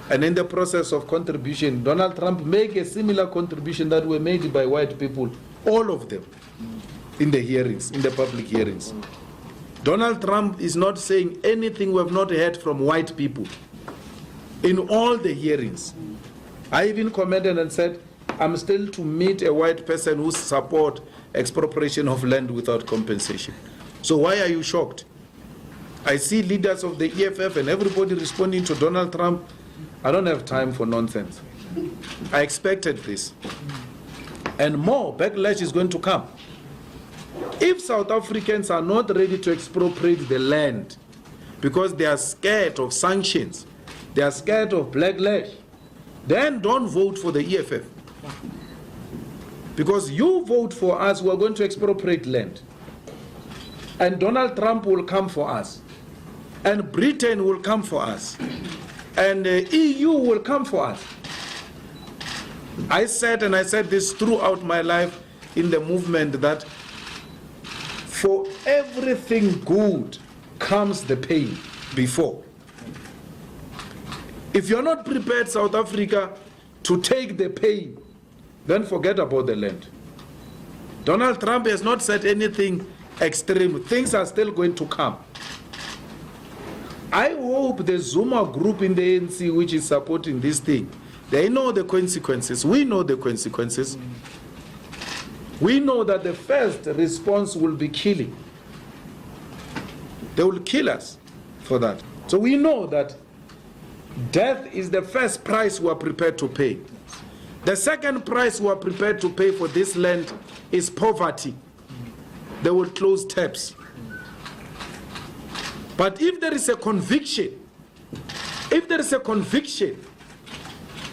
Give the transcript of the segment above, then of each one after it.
And in the process of contribution, Donald Trump made a similar contribution that were made by white people, all of them, in the hearings, in the public hearings. Donald Trump is not saying anything we have not heard from white people in all the hearings. I even commented and said, I'm still to meet a white person who support expropriation of land without compensation. So why are you shocked? I see leaders of the EFF and everybody responding to Donald Trump. I don't have time for nonsense. I expected this. And more backlash is going to come. If South Africans are not ready to expropriate the land because they are scared of sanctions, they are scared of backlash, then don't vote for the EFF. Because you vote for us, we're going to expropriate land. And Donald Trump will come for us. And Britain will come for us. And the EU will come for us. I said, and I said this throughout my life in the movement, that for everything good comes the pain before. If you're not prepared, South Africa, to take the pain, then forget about the land. Donald Trump has not said anything extreme. Things are still going to come. I hope the Zuma group in the ANC, which is supporting this thing, they know the consequences. We know the consequences. We know that the first response will be killing. They will kill us for that. So we know that death is the first price we are prepared to pay. The second price we are prepared to pay for this land is poverty. They will close taps. But if there is a conviction,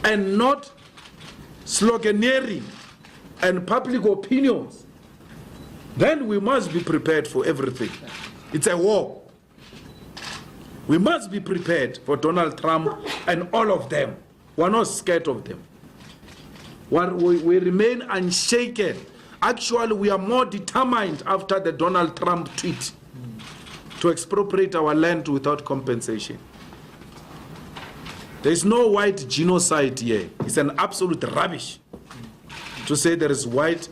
and not sloganeering and public opinions, then we must be prepared for everything. It's a war. We must be prepared for Donald Trump and all of them. We're not scared of them. We remain unshaken. Actually, we are more determined after the Donald Trump tweet to expropriate our land without compensation. There is no white genocide here. It's an absolute rubbish to say there is white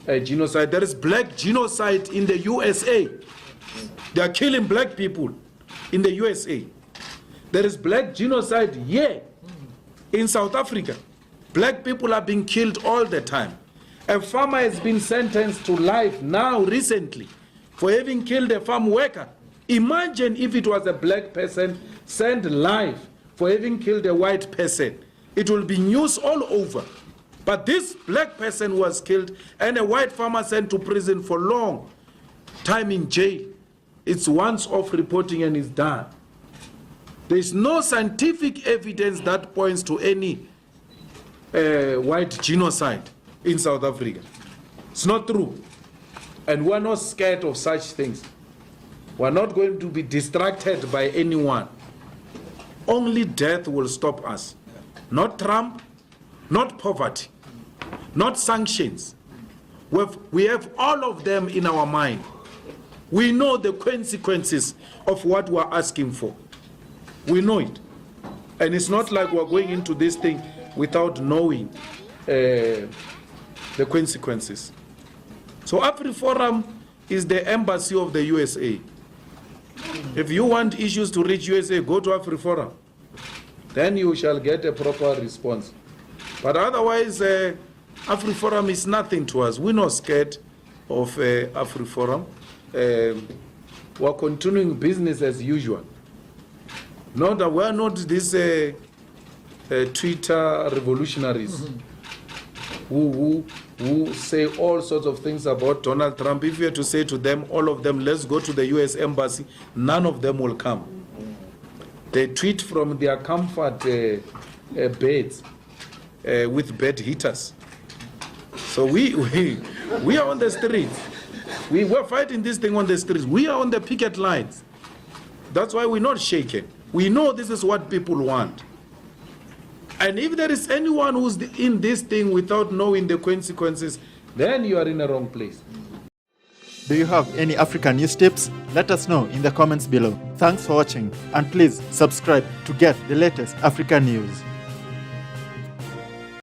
genocide. There is black genocide in the USA. They are killing black people in the USA. There is black genocide here in South Africa. Black people are being killed all the time. A farmer has been sentenced to life now recently for having killed a farm worker. Imagine if it was a black person sent life for having killed a white person. It will be news all over. But this black person was killed and a white farmer sent to prison for long time in jail. It's once off reporting and it's done. There is no scientific evidence that points to any white genocide in South Africa. It's not true. And we're not scared of such things. We're not going to be distracted by anyone. Only death will stop us. Not Trump, not poverty, not sanctions. We have all of them in our mind. We know the consequences of what we're asking for. We know it. And it's not like we're going into this thing without knowing the consequences. So AfriForum is the embassy of the USA. If you want issues to reach USA, go to AfriForum. Then you shall get a proper response. But otherwise, AfriForum is nothing to us. We're not scared of AfriForum. We're continuing business as usual. Not that we're not these Twitter revolutionaries who say all sorts of things about Donald Trump. If you had to say to them, all of them, let's go to the US embassy, none of them will come. They tweet from their comfort beds with bed heaters. So we are on the streets. We're fighting this thing on the streets. We are on the picket lines. That's why we're not shaken. We know this is what people want. And if there is anyone who's in this thing without knowing the consequences, then you are in the wrong place. Do you have any African news tips? Let us know in the comments below. Thanks for watching, and please subscribe to get the latest African news.